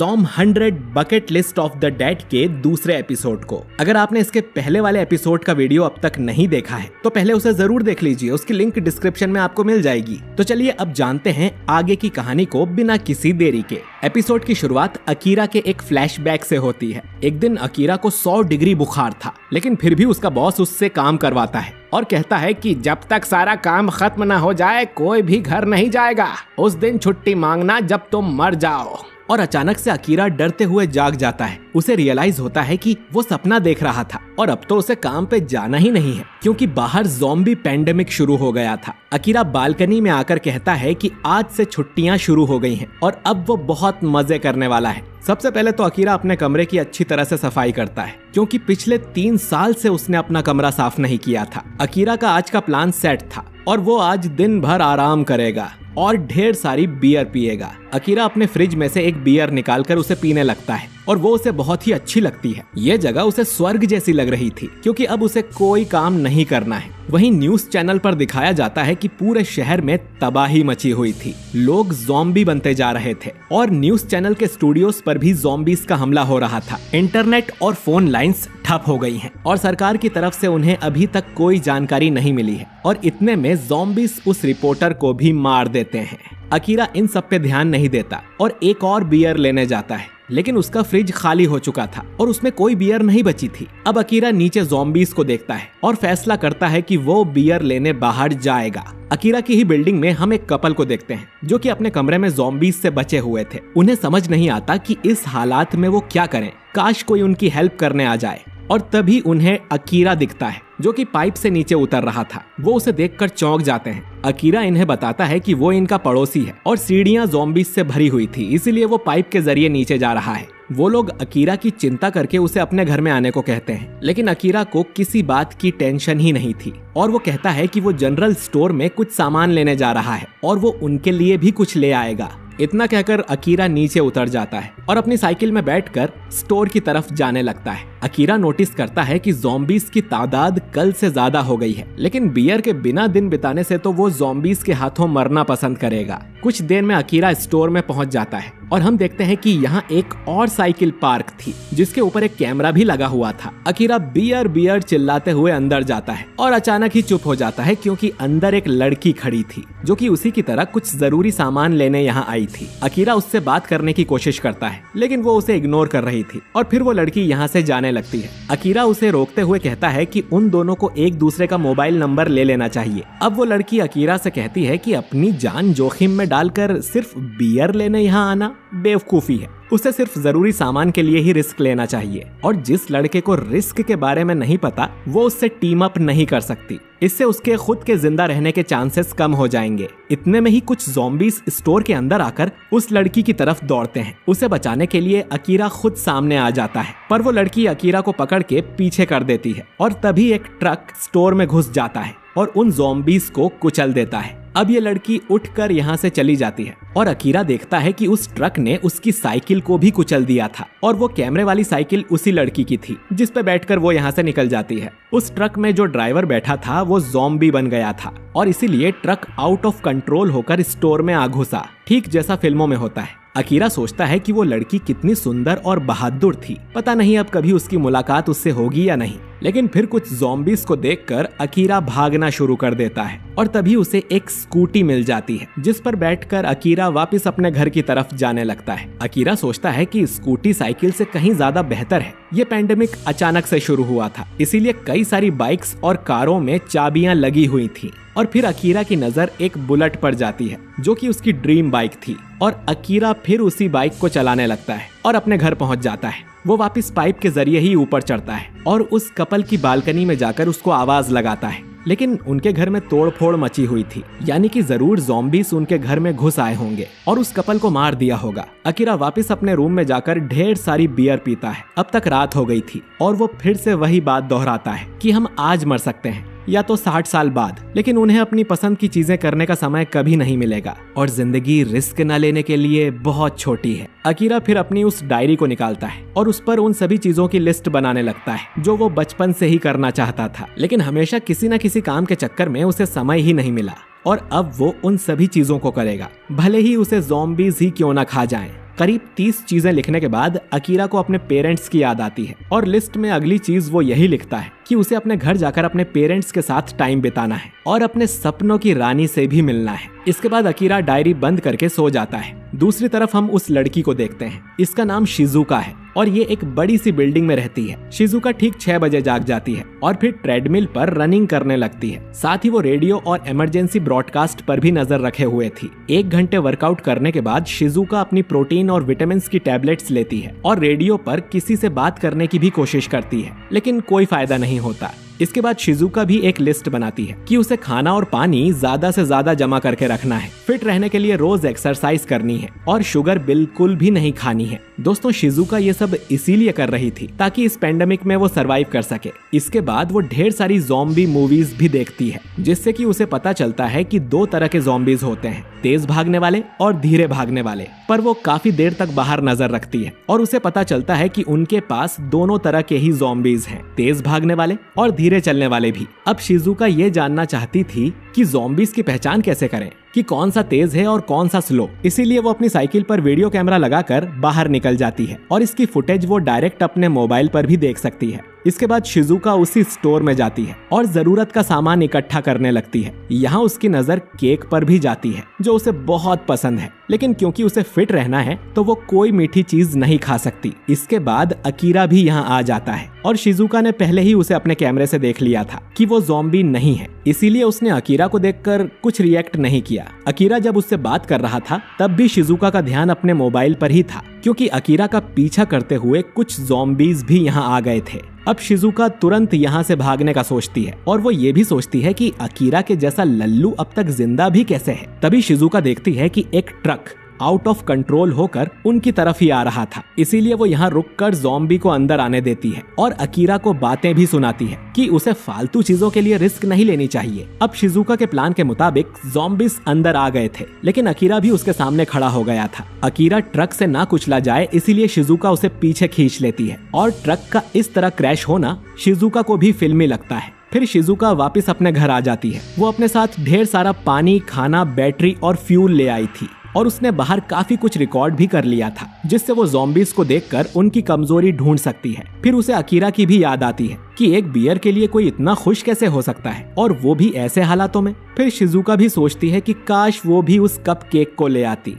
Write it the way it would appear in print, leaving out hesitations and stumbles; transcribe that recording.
Tom 100 bucket list of the dead के दूसरे episode को। अगर आपने इसके पहले वाले एपिसोड का वीडियो अब तक नहीं देखा है तो पहले उसे जरूर देख लीजिए, उसकी लिंक डिस्क्रिप्शन में आपको मिल जाएगी। तो चलिए अब जानते हैं आगे की कहानी को बिना किसी देरी के। एपिसोड की शुरुआत अकीरा के एक फ्लैशबैक से होती है। एक दिन अकीरा को 100 डिग्री बुखार था, लेकिन फिर भी उसका बॉस उससे काम करवाता है और कहता है कि जब तक सारा काम खत्म न हो जाए कोई भी घर नहीं जाएगा। उस दिन छुट्टी मांगना जब तुम मर जाओ। और अचानक से अकीरा डरते हुए जाग जाता है। उसे रियलाइज होता है कि वो सपना देख रहा था और अब तो उसे काम पे जाना ही नहीं है, क्योंकि बाहर ज़ॉम्बी पेंडेमिक शुरू हो गया था। अकीरा बालकनी में आकर कहता है कि आज से छुट्टियां शुरू हो गई हैं और अब वो बहुत मजे करने वाला है। सबसे पहले तो अकीरा अपने कमरे की अच्छी तरह से सफाई करता है, क्योंकि पिछले 3 साल से उसने अपना कमरा साफ नहीं किया था। अकीरा का आज का प्लान सेट था और वो आज दिन भर आराम करेगा और ढेर सारी बियर पिएगा। अकीरा अपने फ्रिज में से एक बियर निकालकर उसे पीने लगता है और वो उसे बहुत ही अच्छी लगती है। ये जगह उसे स्वर्ग जैसी लग रही थी, क्योंकि अब उसे कोई काम नहीं करना है। वहीं न्यूज चैनल पर दिखाया जाता है कि पूरे शहर में तबाही मची हुई थी, लोग ज़ॉम्बी बनते जा रहे थे और न्यूज चैनल के स्टूडियोज पर भी ज़ॉम्बीज का हमला हो रहा था। इंटरनेट और फोन लाइंस ठप हो गई हैं और सरकार की तरफ से उन्हें अभी तक कोई जानकारी नहीं मिली है और इतने में ज़ॉम्बीज उस रिपोर्टर को भी मार देते हैं। अकीरा इन सब पे ध्यान नहीं देता और एक और बियर लेने जाता है, लेकिन उसका फ्रिज खाली हो चुका था और उसमें कोई बियर नहीं बची थी। अब अकीरा नीचे ज़ॉम्बीज को देखता है और फैसला करता है कि वो बियर लेने बाहर जाएगा। अकीरा की ही बिल्डिंग में हम एक कपल को देखते हैं जो कि अपने कमरे में ज़ॉम्बीज से बचे हुए थे। उन्हें समझ नहीं आता कि इस हालात में वो क्या करें, काश कोई उनकी हेल्प करने आ जाए। और तभी उन्हें अकीरा दिखता है जो कि पाइप से नीचे उतर रहा था। वो उसे देखकर चौंक जाते हैं। अकीरा इन्हें बताता है कि वो इनका पड़ोसी है और सीढ़ियां ज़ॉम्बीज से भरी हुई थी, इसीलिए वो पाइप के जरिए नीचे जा रहा है। वो लोग अकीरा की चिंता करके उसे अपने घर में आने को कहते हैं, लेकिन अकीरा को किसी बात की टेंशन ही नहीं थी और वो कहता है कि वो जनरल स्टोर में कुछ सामान लेने जा रहा है और वो उनके लिए भी कुछ ले आएगा। इतना कहकर अकीरा नीचे उतर जाता है और अपनी साइकिल में बैठकर स्टोर की तरफ जाने लगता है। अकीरा नोटिस करता है कि ज़ॉम्बीज की तादाद कल से ज्यादा हो गई है, लेकिन बियर के बिना दिन बिताने से तो वो ज़ॉम्बीज के हाथों मरना पसंद करेगा। कुछ देर में अकीरा स्टोर में पहुंच जाता है और हम देखते हैं कि यहाँ एक और साइकिल पार्क थी जिसके ऊपर एक कैमरा भी लगा हुआ था। अकीरा बियर बियर चिल्लाते हुए अंदर जाता है और अचानक ही चुप हो जाता है, क्योंकि अंदर एक लड़की खड़ी थी जो कि उसी की तरह कुछ जरूरी सामान लेने यहाँ आई थी। अकीरा उससे बात करने की कोशिश करता है, लेकिन वो उसे इग्नोर कर रही थी और फिर वो लड़की यहाँ से जाने लगती है। अकीरा उसे रोकते हुए कहता है कि उन दोनों को एक दूसरे का मोबाइल नंबर ले लेना चाहिए। अब वो लड़की अकीरा से कहती है कि अपनी जान जोखिम में डालकर सिर्फ बियर लेने यहाँ आना बेवकूफी है, उसे सिर्फ जरूरी सामान के लिए ही रिस्क लेना चाहिए और जिस लड़के को रिस्क के बारे में नहीं पता वो उससे टीम अप नहीं कर सकती। इससे उसके खुद के जिंदा रहने के चांसेस कम हो जाएंगे। इतने में ही कुछ ज़ॉम्बीज स्टोर के अंदर आकर उस लड़की की तरफ दौड़ते हैं। उसे बचाने के लिए अकीरा खुद सामने आ जाता है, पर वो लड़की अकीरा को पकड़ के पीछे कर देती है और तभी एक ट्रक स्टोर में घुस जाता है और उन ज़ॉम्बीज को कुचल देता है। अब ये लड़की उठकर यहाँ से चली जाती है और अकीरा देखता है कि उस ट्रक ने उसकी साइकिल को भी कुचल दिया था और वो कैमरे वाली साइकिल उसी लड़की की थी जिस पे बैठकर वो यहाँ से निकल जाती है। उस ट्रक में जो ड्राइवर बैठा था वो ज़ॉम्बी बन गया था और इसीलिए ट्रक आउट ऑफ कंट्रोल होकर स्टोर में आ घुसा, ठीक जैसा फिल्मों में होता है। अकीरा सोचता है कि वो लड़की कितनी सुंदर और बहादुर थी, पता नहीं अब कभी उसकी मुलाकात उससे होगी या नहीं। लेकिन फिर कुछ ज़ॉम्बीज को देखकर अकीरा भागना शुरू कर देता है और तभी उसे एक स्कूटी मिल जाती है जिस पर बैठकर अकीरा वापस अपने घर की तरफ जाने लगता है। अकीरा सोचता है कि स्कूटी साइकिल से कहीं ज्यादा बेहतर है। ये पैंडेमिक अचानक से शुरू हुआ था, इसीलिए कई सारी बाइक्स और कारों में चाबियां लगी हुई थी और फिर अकीरा की नजर एक बुलेट पर जाती है जो कि उसकी ड्रीम बाइक थी और अकीरा फिर उसी बाइक को चलाने लगता है और अपने घर पहुंच जाता है। वो वापस पाइप के जरिए ही ऊपर चढ़ता है और उस कपल की बालकनी में जाकर उसको आवाज लगाता है, लेकिन उनके घर में तोड़फोड़ मची हुई थी, यानी कि जरूर ज़ॉम्बीज उनके घर में घुस आए होंगे और उस कपल को मार दिया होगा। अकीरा वापस अपने रूम में जाकर ढेर सारी बियर पीता है। अब तक रात हो गई थी और वो फिर से वही बात दोहराता है कि हम आज मर सकते हैं या तो 60 साल बाद, लेकिन उन्हें अपनी पसंद की चीजें करने का समय कभी नहीं मिलेगा और जिंदगी रिस्क न लेने के लिए बहुत छोटी है। अकीरा फिर अपनी उस डायरी को निकालता है और उस पर उन सभी चीजों की लिस्ट बनाने लगता है जो वो बचपन से ही करना चाहता था, लेकिन हमेशा किसी न किसी काम के चक्कर में उसे समय ही नहीं मिला और अब वो उन सभी चीजों को करेगा, भले ही उसे ज़ॉम्बीज ही क्यों न खा जाएं। करीब 30 चीजें लिखने के बाद अकीरा को अपने पेरेंट्स की याद आती है और लिस्ट में अगली चीज वो यही लिखता है कि उसे अपने घर जाकर अपने पेरेंट्स के साथ टाइम बिताना है और अपने सपनों की रानी से भी मिलना है। इसके बाद अकीरा डायरी बंद करके सो जाता है। दूसरी तरफ हम उस लड़की को देखते हैं। इसका नाम शिजुका है और ये एक बड़ी सी बिल्डिंग में रहती है। शिजुका ठीक 6 बजे जाग जाती है और फिर ट्रेडमिल पर रनिंग करने लगती है। साथ ही वो रेडियो और इमरजेंसी ब्रॉडकास्ट पर भी नजर रखे हुए थी। 1 घंटे वर्कआउट करने के बाद शिजुका अपनी प्रोटीन और विटामिन की टैबलेट्स लेती है और रेडियो पर किसी से बात करने की भी कोशिश करती है, लेकिन कोई फायदा नहीं होता। इसके बाद शिजुका भी एक लिस्ट बनाती है कि उसे खाना और पानी ज्यादा से ज्यादा जमा करके रखना है, फिट रहने के लिए रोज एक्सरसाइज करनी है और शुगर बिल्कुल भी नहीं खानी है। दोस्तों, शिजुका ये सब इसीलिए कर रही थी ताकि इस पेंडेमिक में वो सरवाइव कर सके। इसके बाद वो ढेर सारी ज़ॉम्बी मूवीज भी देखती है, जिससे कि उसे पता चलता है कि 2 तरह के ज़ॉम्बीज होते हैं, तेज भागने वाले और धीरे भागने वाले। पर वो काफी देर तक बाहर नजर रखती है और उसे पता चलता है कि उनके पास दोनों तरह के ही ज़ॉम्बीज हैं, तेज भागने वाले और धीरे चलने वाले भी। अब शिजुका ये जानना चाहती थी कि ज़ॉम्बीज की पहचान कैसे करें, कि कौन सा तेज है और कौन सा स्लो। इसीलिए वो अपनी साइकिल पर वीडियो कैमरा लगाकर बाहर निकल जाती है और इसकी फुटेज वो डायरेक्ट अपने मोबाइल पर भी देख सकती है। इसके बाद शिजुका उसी स्टोर में जाती है और जरूरत का सामान इकट्ठा करने लगती है। यहाँ उसकी नजर केक पर भी जाती है जो उसे बहुत पसंद है, लेकिन क्योंकि उसे फिट रहना है तो वो कोई मीठी चीज नहीं खा सकती। इसके बाद अकीरा भी यहाँ आ जाता है और शिजुका ने पहले ही उसे अपने कैमरे से देख लिया था कि वो ज़ॉम्बी नहीं है, इसीलिए उसने अकीरा को देखकर कुछ रिएक्ट नहीं किया। अकीरा जब उससे बात कर रहा था तब भी शिजुका का ध्यान अपने मोबाइल पर ही था, क्योंकि अकीरा का पीछा करते हुए कुछ ज़ॉम्बीज भी यहाँ आ गए थे। अब शिजुका तुरंत यहाँ से भागने का सोचती है और वो ये भी सोचती है कि अकीरा के जैसा लल्लू अब तक जिंदा भी कैसे है। तभी शिजुका देखती है कि एक ट्रक आउट ऑफ कंट्रोल होकर उनकी तरफ ही आ रहा था, इसीलिए वो यहाँ रुककर ज़ॉम्बी को अंदर आने देती है और अकीरा को बातें भी सुनाती है कि उसे फालतू चीजों के लिए रिस्क नहीं लेनी चाहिए। अब शिजुका के प्लान के मुताबिक ज़ॉम्बीज अंदर आ गए थे, लेकिन अकीरा भी उसके सामने खड़ा हो गया था। अकीरा ट्रक से ना कुचला जाए इसीलिए शिजुका उसे पीछे खींच लेती है और ट्रक का इस तरह क्रैश होना शिजुका को भी फिल्मी लगता है। फिर शिजुका वापस अपने घर आ जाती है। वो अपने साथ ढेर सारा पानी, खाना, बैटरी और फ्यूल ले आई थी और उसने बाहर काफी कुछ रिकॉर्ड भी कर लिया था, जिससे वो ज़ॉम्बीज को देखकर उनकी कमजोरी ढूंढ सकती है। फिर उसे अकीरा की भी याद आती है कि एक बियर के लिए कोई इतना खुश कैसे हो सकता है, और वो भी ऐसे हालातों में। फिर शिजुका भी सोचती है कि काश वो भी उस कप केक को ले आती